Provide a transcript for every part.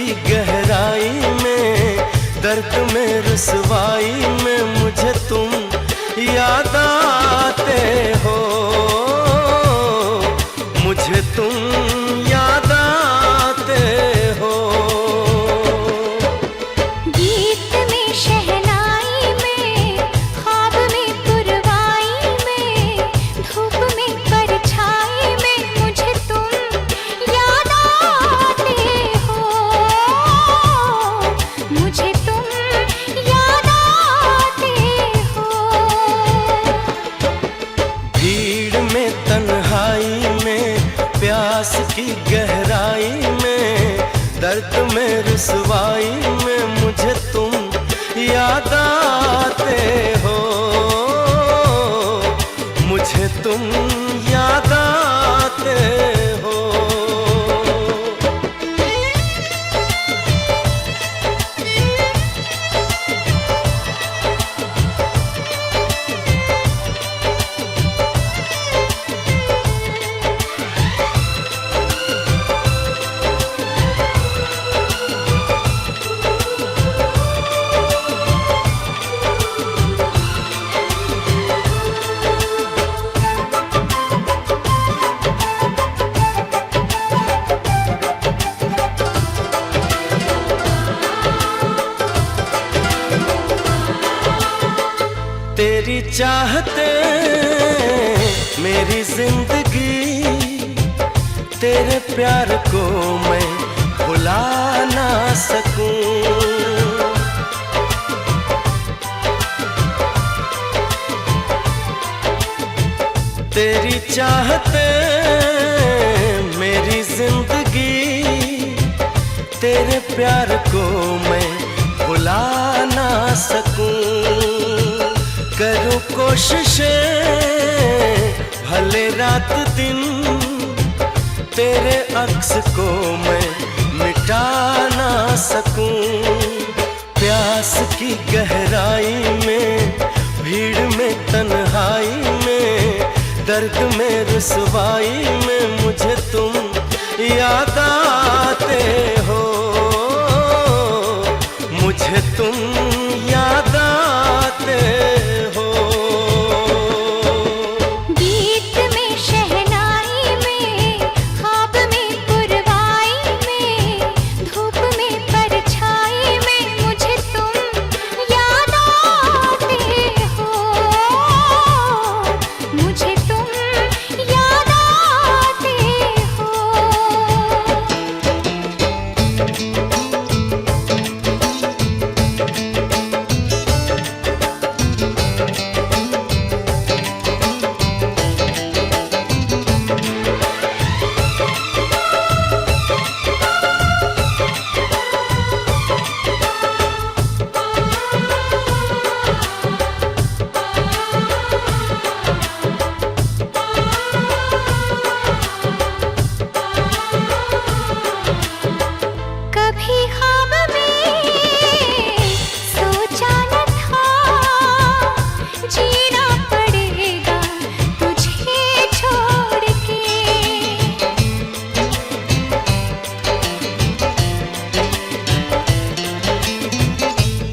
की गहराई में, दर्द में रुसवाई में मुझे तुम याद आते हो, मुझे तुम याद आते हो। गीत में शहनाई में, ख्वाब में पुरवाई में, धूप में परछाई में मुझे तुम याद आते हो, मुझे तुम याद आते हो। भीड़ में तन्हाई में, प्यास की गहराई में, दर्द में रुसवाई में मुझे तुम याद आते हो, मुझे तुम याद आते हो। तेरी चाहते मेरी जिंदगी, तेरे प्यार को मैं भुला ना सकूं। तेरी चाहते मेरी जिंदगी, तेरे प्यार को मैं भुला ना सकूं। करूं कोशिशें भले रात दिन, तेरे अक्स को मैं मिटा ना सकूं। प्यास की गहराई में, भीड़ में तन्हाई में, दर्द में रुसवाई में मुझे तुम याद आते हो, मुझे तुम याद आते हो। गीत में शहनाई में, ख्वाब में पुरवाई में, धूप में परछाई में मुझे तुम याद आते हो, मुझे तुम याद आते हो। कभी ख्वाब में सोचा न था, जीना पड़ेगा तुझे छोड़ के।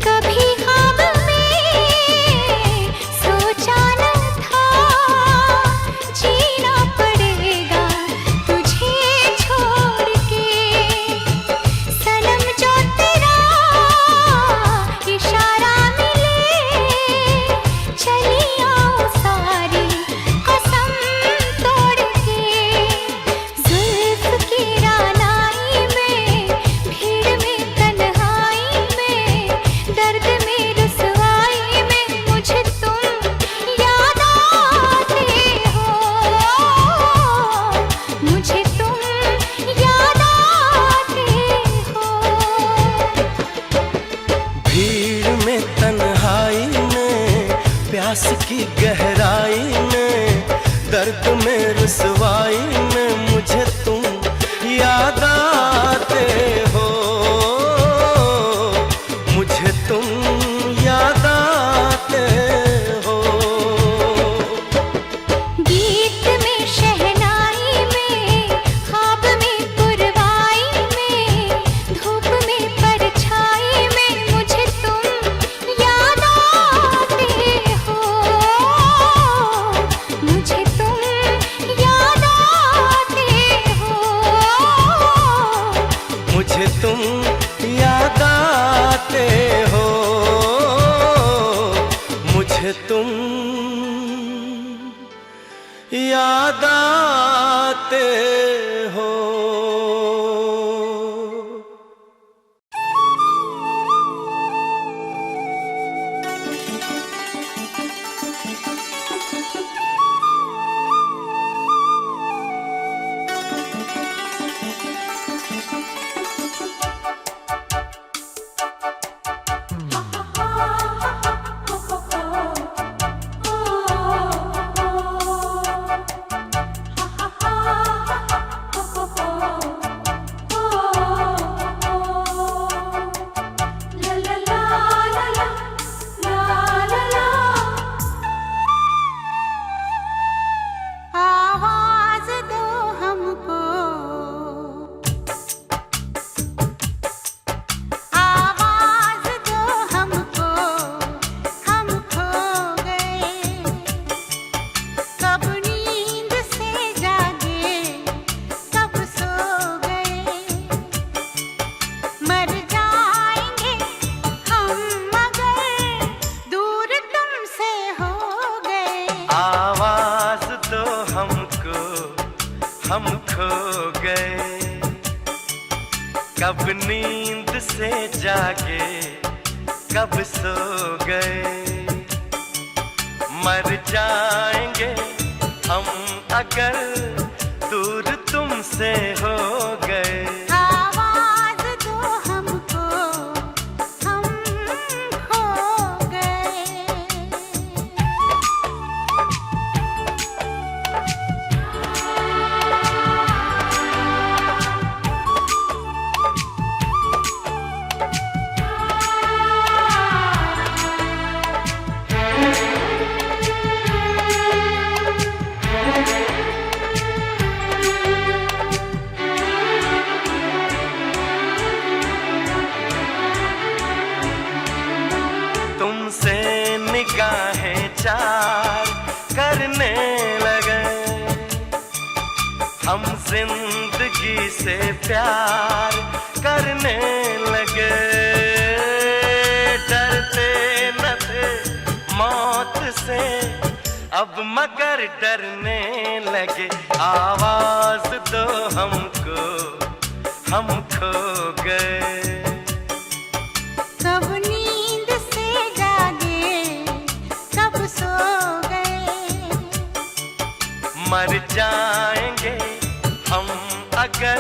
कभी ख्वाब में सोचा न था, जीना पड़ेगा तुझे छोड़ के। सनम जो तेरा इशारा मिले, चली आओ सारी कसम तोड़ के। जुल्फ की रानाई में, भीड़ में तन्हाई में, दर्द में रुसवाई में मुझे तुम याद आते हो, मुझे तुम याद आते हो। भीड़ में तन्हाई में, प्यास की गहराई में, दर्द में रुसवाई में मुझे तुम याद आते हो, मुझे तुम याद आते हो। गीत में शहनाई में, ख्वाब में पुरवाई में, धूप से जागे कब सो गए। मर जाएंगे हम अगर दूर तुमसे हो गए। आवाज दो हमको, हम खो गए। तुमसे निगाहें चार करने लगे, हम जिंदगी से प्यार करने लगे। डरते न थे मौत से अब मगर डरने लगे। आवाज दो हमको, हम खो गए। कब नींद से जागे कब सो गए। मर जाएंगे हम अगर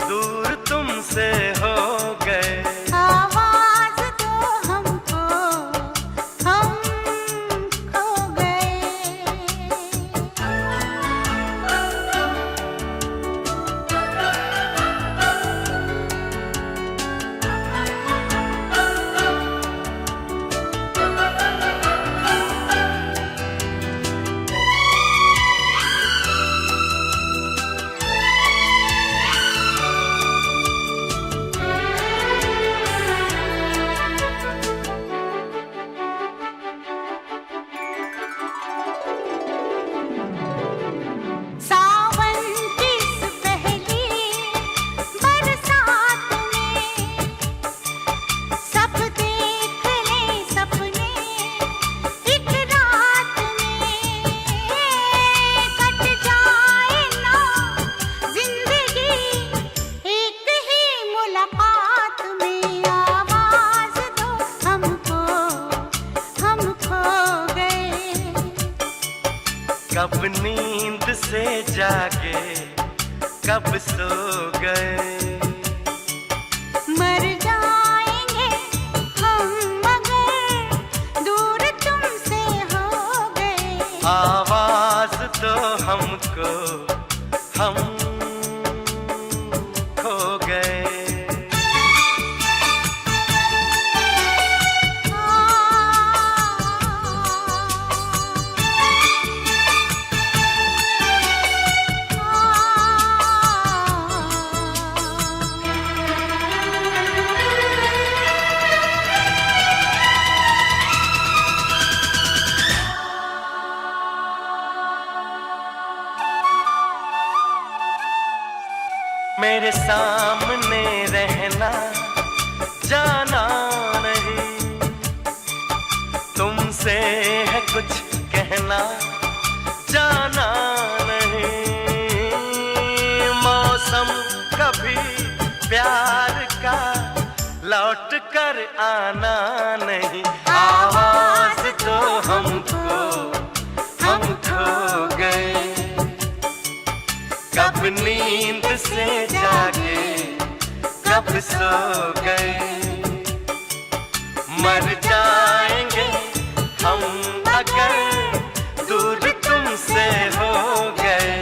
दूर तुमसे हो गए। आवाज दो हमको, हम खो गए। सावन की इस पहली बरसात में सब देख ले सपने एक रात में। कट जाए ना जिंदगी एक ही मुलाकात में। आवाज दो हमको, हम खो गए। कब नींद से जागे कब सो गए। मर जाएंगे हम मगर दूर तुमसे हो गए। आवाज दो हमको, हम खो गए। मेरे सामने रहना जाना नहीं, तुमसे है कुछ कहना जाना नहीं। मौसम कभी प्यार का लौट कर आना नहीं। आवाज दो हमको, हम खो गए। कब नींद से जागे कब सो गए। मर जाएंगे हम अगर दूर तुमसे हो गए।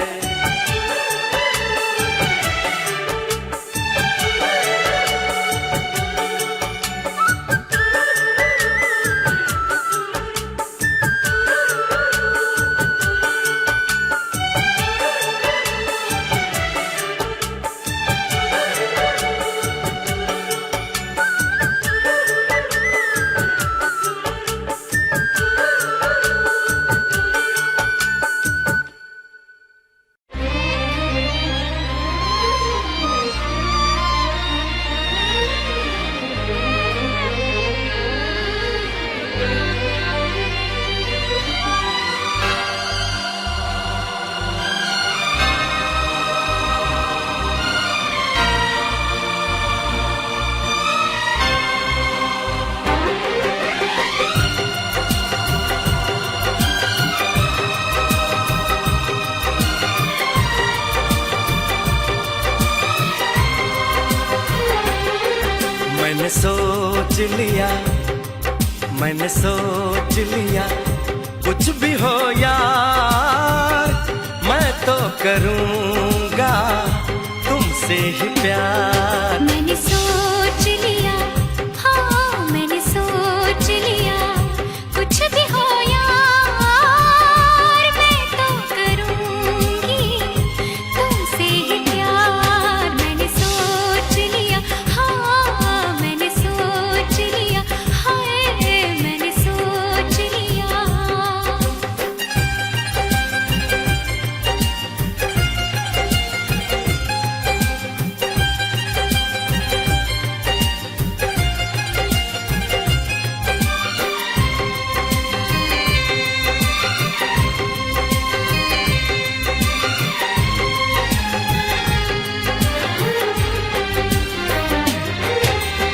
सोच लिया, मैंने सोच लिया, कुछ भी हो यार मैं तो करूँगा तुमसे ही प्यार। मैंने सोच लिया, हाँ मैंने सोच लिया, कुछ भी हो यार मैं तो करूँगी तुमसे ही प्यार। मैंने सोच लिया, हाँ मैंने सोच लिया, हाय मैंने सोच लिया।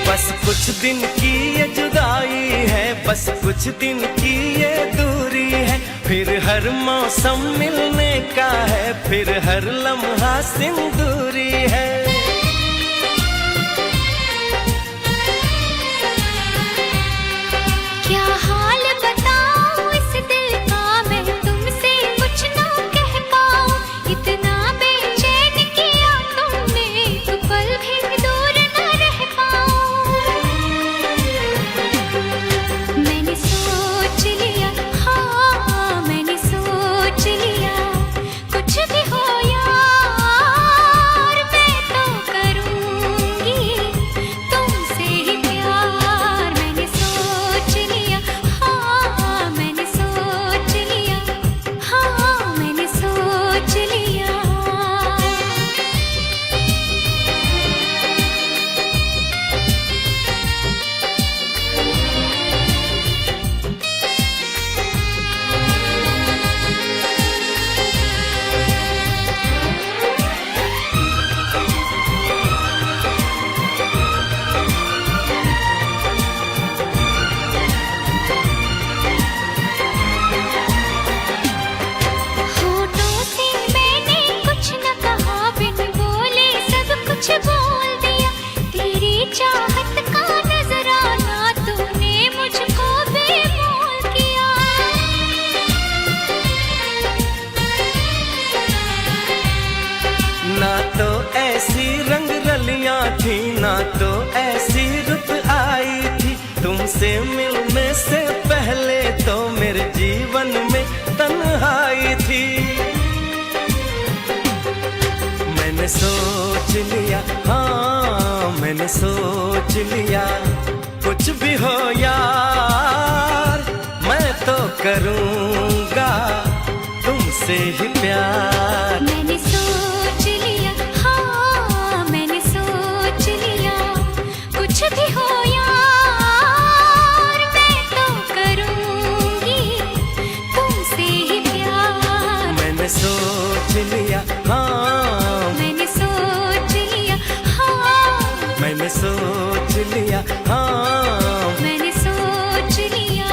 बस कुछ दिन की ये जुदाई है, बस कुछ दिन की ये दूरी है, फिर हर मौसम मिलने का है, फिर हर लम्हा सिंदूरी है। क्या हाल बताऊं इस दिल का, मैं तुमसे कुछ ना कह पाऊं, इतना बेचैन किया तुमने तो पल भी दूर न रह पाऊं। मैंने सोच लिया, हाँ मैंने सोच लिया, कुछ भी हो यार मैं तो करूँगी तुमसे ही प्यार। मैंने सोच लिया, हाँ मैंने सोच लिया, हाँ मैंने सोच लिया। होठों से मैंने कुछ न कहा, बिन बोले सब कुछ बोल दिया, तेरी चाहत का नजराना तूने मुझको बेमोल किया। ना तो ऐसी रंग रलियां थी, ना तो ऐसी रुत आई थी, तुमसे मिलने से पहले तो मेरे जीवन में तन्हाई थी। मैंने सोच लिया, हाँ मैंने सोच लिया, कुछ भी हो यार मैं तो करूँगा तुमसे ही प्यार। मैंने सोच लिया, हाँ मैंने सोच लिया, कुछ भी हो यार मैं तो करूँगी तुमसे ही प्यार। मैंने सोच लिया, हाँ मैंने सोच लिया, हाँ मैंने सोच लिया, हाँ मैंने सोच लिया।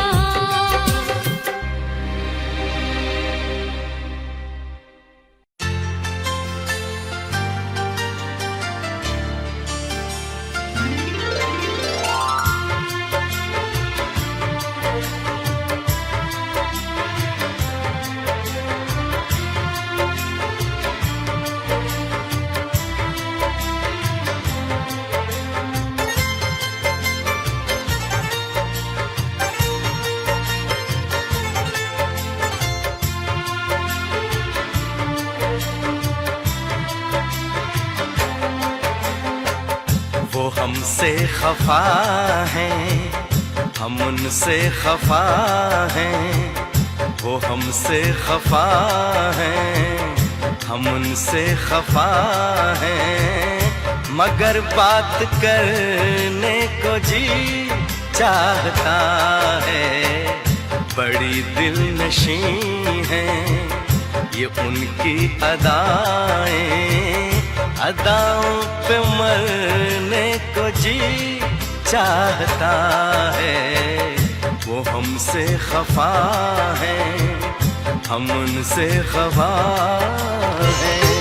वो हमसे खफा हैं, हम उनसे खफा हैं, वो हमसे खफा हैं, हम उनसे खफा हैं, मगर बात करने को जी चाहता है। बड़ी दिलनशी हैं ये उनकी अदाएं, अदाओं पे मरने को जी चाहता है। वो हमसे खफा हैं, हम उनसे खफा हैं।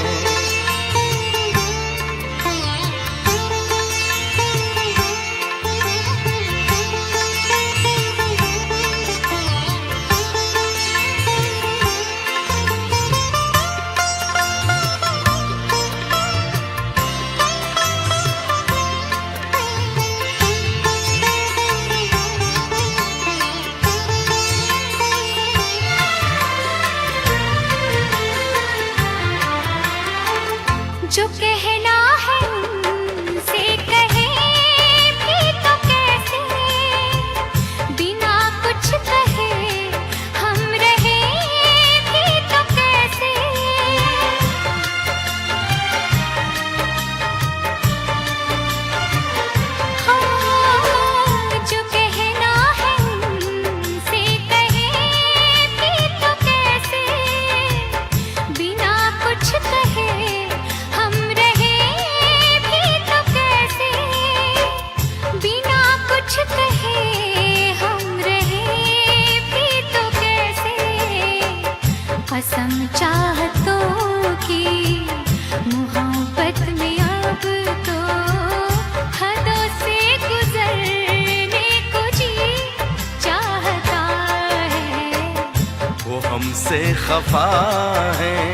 उनसे खफा हैं,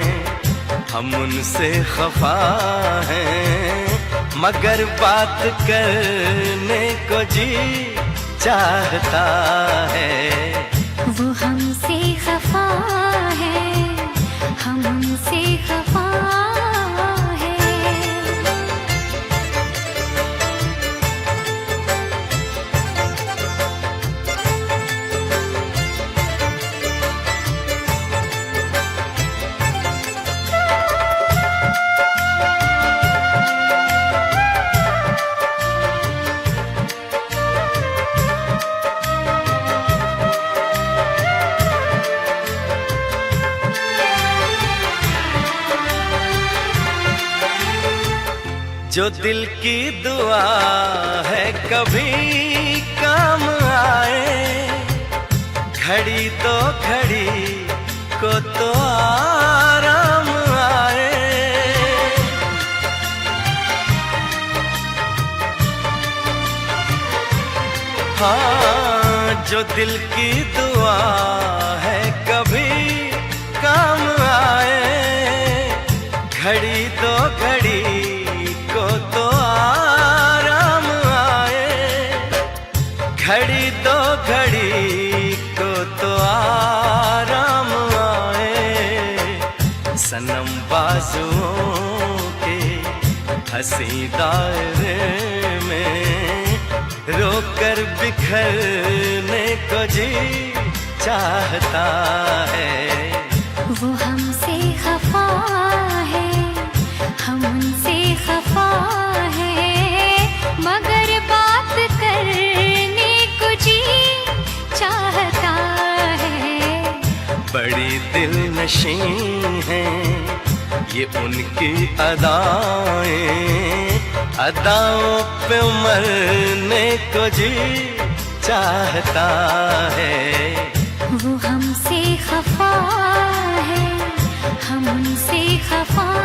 हम उनसे खफा हैं, मगर बात करने को जी चाहता है। वो हमसे खफा है, हम उनसे खफा है। जो दिल की दुआ है कभी काम आए, घड़ी तो घड़ी को तो आराम आए। हाँ, जो दिल की दुआ है कभी काम आए, घड़ी तो घड़ी को तो आराम आए, घड़ी तो घड़ी को तो आराम आए। सनम बाजुओं के हंसी दायरे में रोकर बिखरने को जी चाहता है। वो हमसे खफा है, हम उनसे खफा है, मगर बात करने को जी चाहता है। बड़ी दिल नशी हैं ये उनकी अदाएं, अदाओं पे मरने को जी चाहता है। वो हमसे खफा है, हम उनसे खफा है।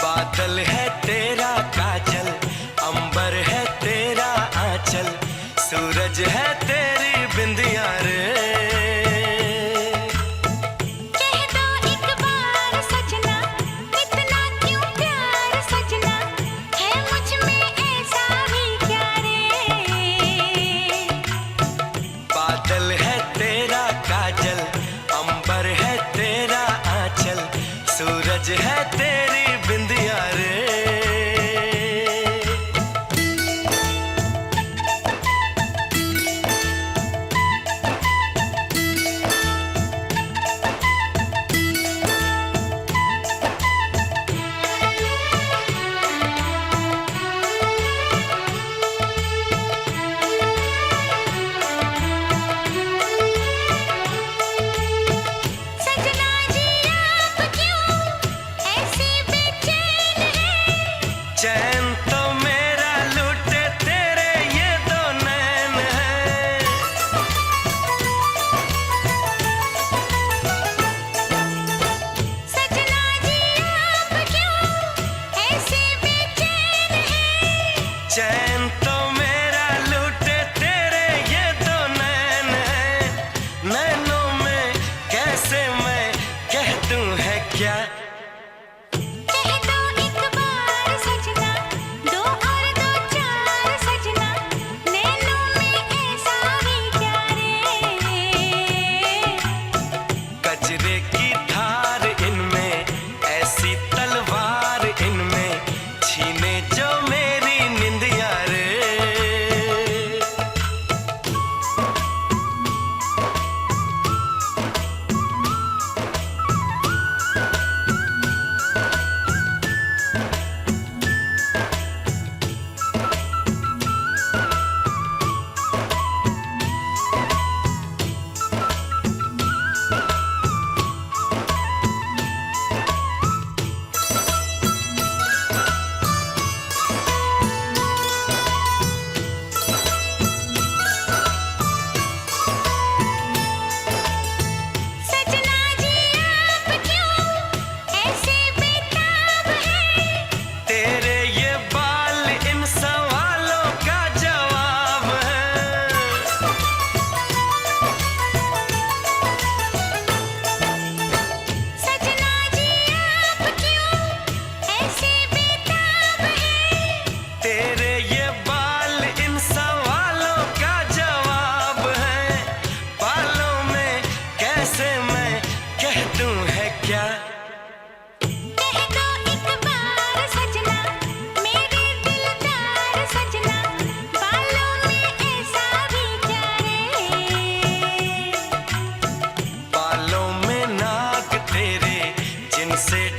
बादल है तेरा काजल, अंबर है तेरा आंचल, सूरज है तेरी बिंदिया रे। कह दो एक बार सजना, इतना क्यों प्यार सजना, है मुझ में ऐसा भी क्या रे। बादल है तेरा काजल, अंबर है तेरा आंचल, सूरज है तेरी बिंदिया रे। सजना जी आप क्यों ऐसे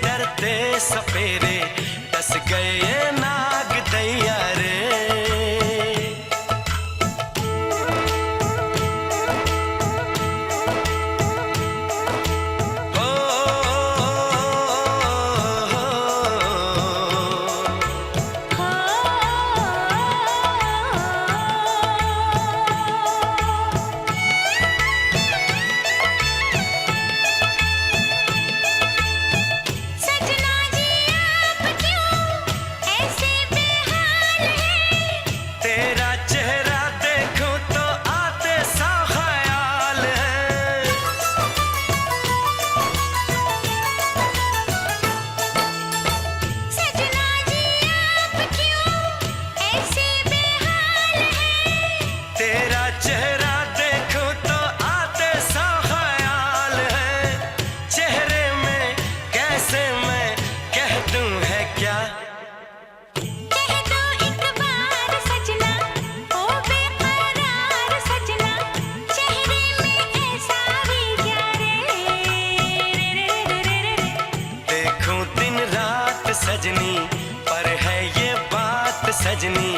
डरते सपेरे, डस गए ये नाग दैया रे। सजना जी आप क्यों ऐसे बेहाल हैं? तेरा चेहरा देखूं तो आते सा ख्याल है। सजना जी आप क्यों ऐसे बेहाल हैं? तेरा चेहरा देखूं तो आते सा ख्याल है। चेहरे में कैसे मैं कह दूं है क्या। कह दो एक बार सजना, ओ बेकरार सजना, चेहरे में ऐसा भी क्या रे। देखूं दिन रात सजनी, पर है ये बात सजनी,